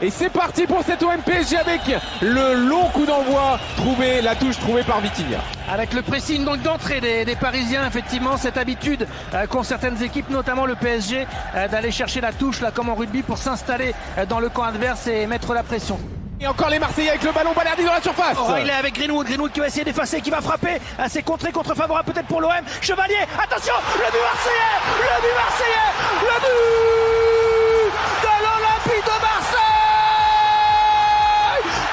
Et c'est parti pour cette OM PSG avec le long coup d'envoi la touche trouvée par Vitinha. Avec le pressing donc d'entrée des Parisiens, effectivement cette habitude qu'ont certaines équipes, notamment le PSG, d'aller chercher la touche là comme en rugby pour s'installer dans le camp adverse et mettre la pression. Et encore les Marseillais avec le ballon, Balerdi dans la surface. Oh, il est avec Greenwood qui va essayer d'effacer, qui va frapper. C'est contré, contre favorable peut-être pour l'OM. Chevalier, attention, le but marseillais, le but de l'Olympique de Marseille.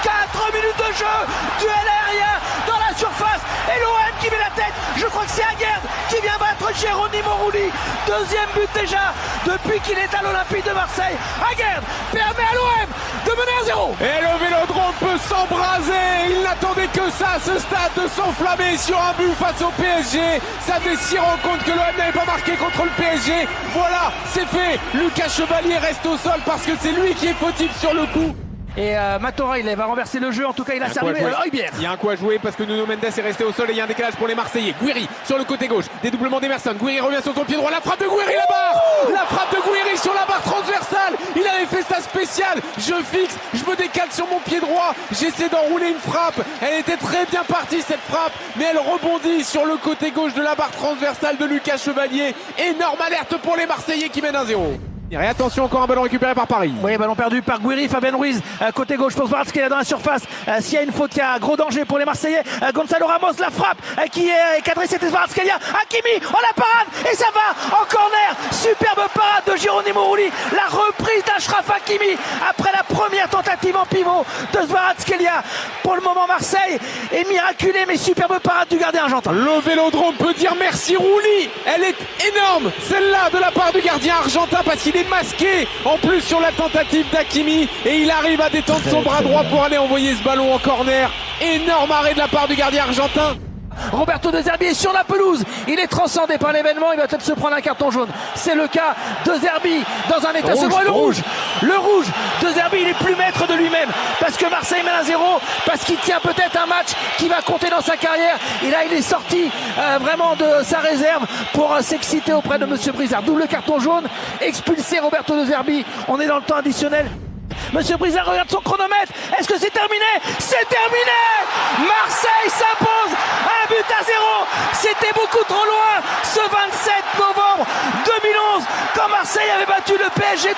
4 minutes de jeu, duel aérien dans la surface et l'OM qui met la tête. Je crois que c'est Aguerd qui vient battre Geronimo Rulli. Deuxième but déjà depuis qu'il est à l'Olympique de Marseille. Aguerd permet à l'OM de mener à 0. Et le Vélodrome peut s'embraser. Il n'attendait que ça, ce stade, de s'enflammer sur un but face au PSG. Ça fait 6 rencontres que l'OM n'avait pas marqué contre le PSG. Voilà, c'est fait. Lucas Chevalier reste au sol parce que c'est lui qui est fautif sur le coup. Et Matora, il va renverser le jeu. En tout cas, il a servi Højbjerg. Il y a un coup à jouer parce que Nuno Mendes est resté au sol et il y a un décalage pour les Marseillais. Guiri sur le côté gauche, dédoublement d'Emerson. Guiri revient sur son pied droit. La frappe de Guiri, la barre. La frappe de Guiri sur la barre transversale. Il avait fait sa spéciale. Je fixe, je me décale sur mon pied droit. J'essaie d'enrouler une frappe. Elle était très bien partie cette frappe, mais elle rebondit sur le côté gauche de la barre transversale de Lucas Chevalier. Énorme alerte pour les Marseillais qui mènent 1-0. Et attention, encore un ballon récupéré par Paris. Oui, ballon perdu par Guiri, Fabien Ruiz, côté gauche pour Kvaratskhelia dans la surface. S'il y a une faute, il y a gros danger pour les Marseillais. Gonzalo Ramos, la frappe qui est cadrée, c'était Kvaratskhelia. Hakimi, oh la parade, et ça va en corner. Superbe parade de Geronimo Rulli. La reprise d'Achraf Hakimi après la première tentative en pivot de Kvaratskhelia. Pour le moment, Marseille est miraculé, mais superbe parade du gardien argentin. Le Vélodrome peut dire merci Rulli. Elle est énorme, celle-là, de la part du gardien argentin, parce qu'il est masqué en plus sur la tentative d'Hakimi et il arrive à détendre son bras droit pour aller envoyer ce ballon en corner. Énorme arrêt de la part du gardien argentin. Roberto De Zerbi est sur la pelouse, il est transcendé par l'événement, il va peut-être se prendre un carton jaune. C'est le cas de Zerbi dans un état second. Le rouge De Zerbi, il est plus maître de lui-même parce que Marseille mène à 0, parce qu'il tient peut-être un match qui va compter dans sa carrière. Et là il est sorti vraiment de sa réserve pour s'exciter auprès de Monsieur Brizard. Double carton jaune, expulsé Roberto De Zerbi. On est dans le temps additionnel. Monsieur Brizard regarde son chronomètre. Est-ce que c'est terminé? C'est terminé. Marseille s'impose 1 but à 0. C'était beaucoup trop loin ce 27 novembre 2011 quand Marseille avait battu le PSG 3-0.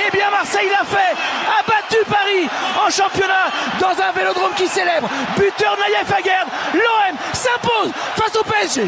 Eh bien Marseille l'a fait, a battu Paris en championnat dans un Vélodrome qui célèbre. Buteur Naïef Aguerd. L'OM s'impose face au PSG.